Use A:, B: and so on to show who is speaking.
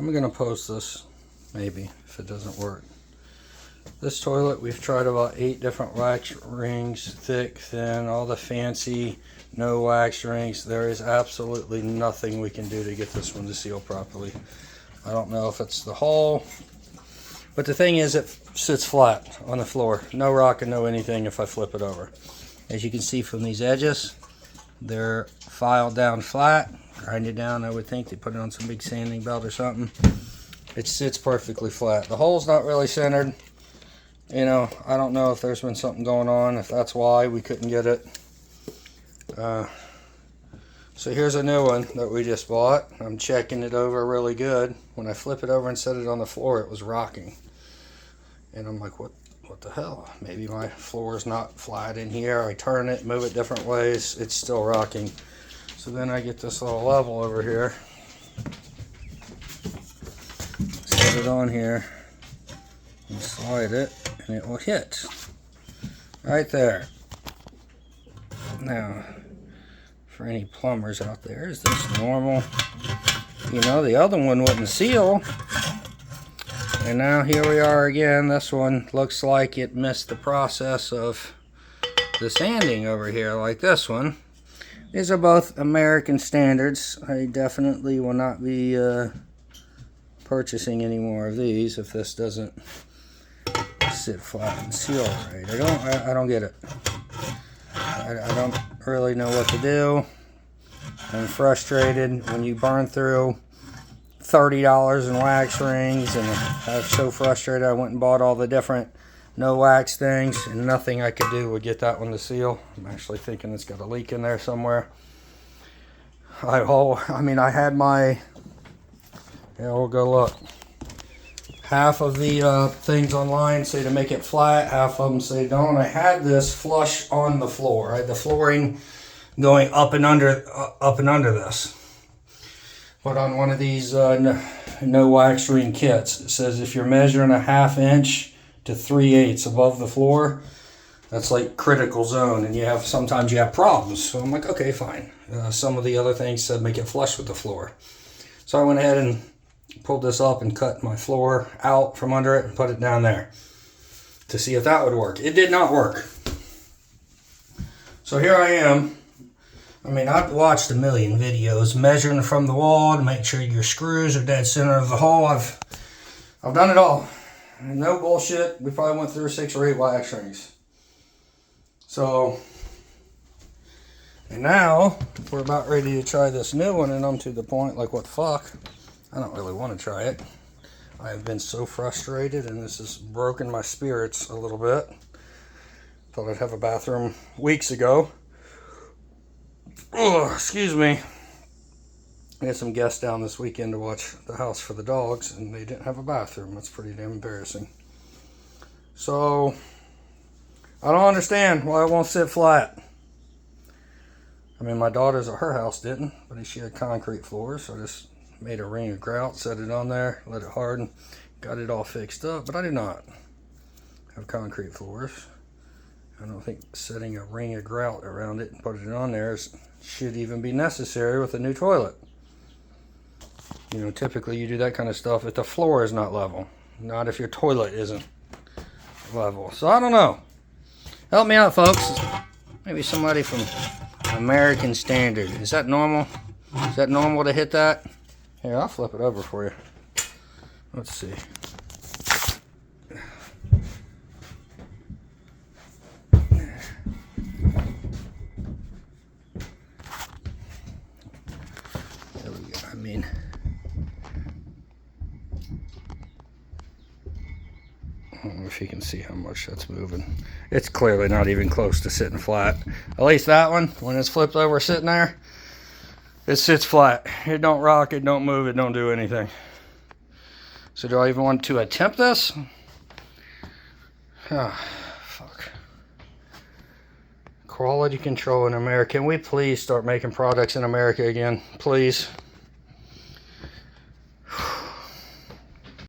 A: I'm gonna post this, maybe, if it doesn't work. This toilet, we've tried about 8 different wax rings, thick, thin, all the fancy, no wax rings. There is absolutely nothing we can do to get this one to seal properly. I don't know if it's the hole, but the thing is, it sits flat on the floor. No rock and no anything if I flip it over. As you can see from these edges, they're filed down flat, grinded down. I would think they put it on some big sanding belt or something. It sits perfectly flat. The hole's not really centered. You know, I don't know if there's been something going on, if that's why we couldn't get it. So here's a new one that we just bought. I'm checking it over really good. When I flip it over and set it on the floor, it was rocking. And I'm like, what the hell? Maybe my floor is not flat in here. I turn it, move it different ways, it's still rocking. So then I get this little level over here. Set it on here and slide it, and it will hit right there. Now, for any plumbers out there, is this normal? You know, the other one wouldn't seal. And now here we are again. This one looks like it missed the process of the sanding over here, like this one. These are both American standards. I definitely will not be purchasing any more of these if this doesn't sit flat and seal right. I don't get it. I don't really know what to do. I'm frustrated when you burn through $30 in wax rings, and I'm so frustrated I went and bought all the different no wax things, and nothing I could do would get that one to seal. I'm actually thinking it's got a leak in there somewhere. I mean, I had my, yeah, we'll go look. Half of the things online say to make it flat, half of them say don't. I had this flush on the floor. I had the flooring going up and under this. But on one of these no wax ring kits, it says if you're measuring a 1/2 inch to 3/8 above the floor, that's like critical zone, and sometimes you have problems. So I'm like, okay, fine. Some of the other things said make it flush with the floor. So I went ahead and pulled this up and cut my floor out from under it and put it down there to see if that would work. It did not work. So here I am. I mean, I've watched a million videos measuring from the wall to make sure your screws are dead center of the hole. I've done it all. No bullshit. We probably went through 6 or 8 wax rings. So, and now we're about ready to try this new one, and I'm to the point like, what the fuck? I don't really want to try it. I've been so frustrated, and this has broken my spirits a little bit. Thought I'd have a bathroom weeks ago. Oh, excuse me. I had some guests down this weekend to watch the house for the dogs, and they didn't have a bathroom. That's pretty damn embarrassing. So, I don't understand why it won't sit flat. I mean, my daughter's at her house didn't, but she had concrete floors, so I just made a ring of grout, set it on there, let it harden, got it all fixed up. But I do not have concrete floors. I don't think setting a ring of grout around it and putting it on there should even be necessary with a new toilet. You know, typically you do that kind of stuff if the floor is not level, not if your toilet isn't level. So I don't know. Help me out, folks. Maybe somebody from American Standard. Is that normal? Is that normal to hit that? Here, I'll flip it over for you. Let's see. There we go. I mean, I don't know if you can see how much that's moving. It's clearly not even close to sitting flat. At least that one, when it's flipped over sitting there, it sits flat. It don't rock, it don't move, it don't do anything. So do I even want to attempt this? Ah, fuck. Quality control in America. Can we please start making products in America again? Please.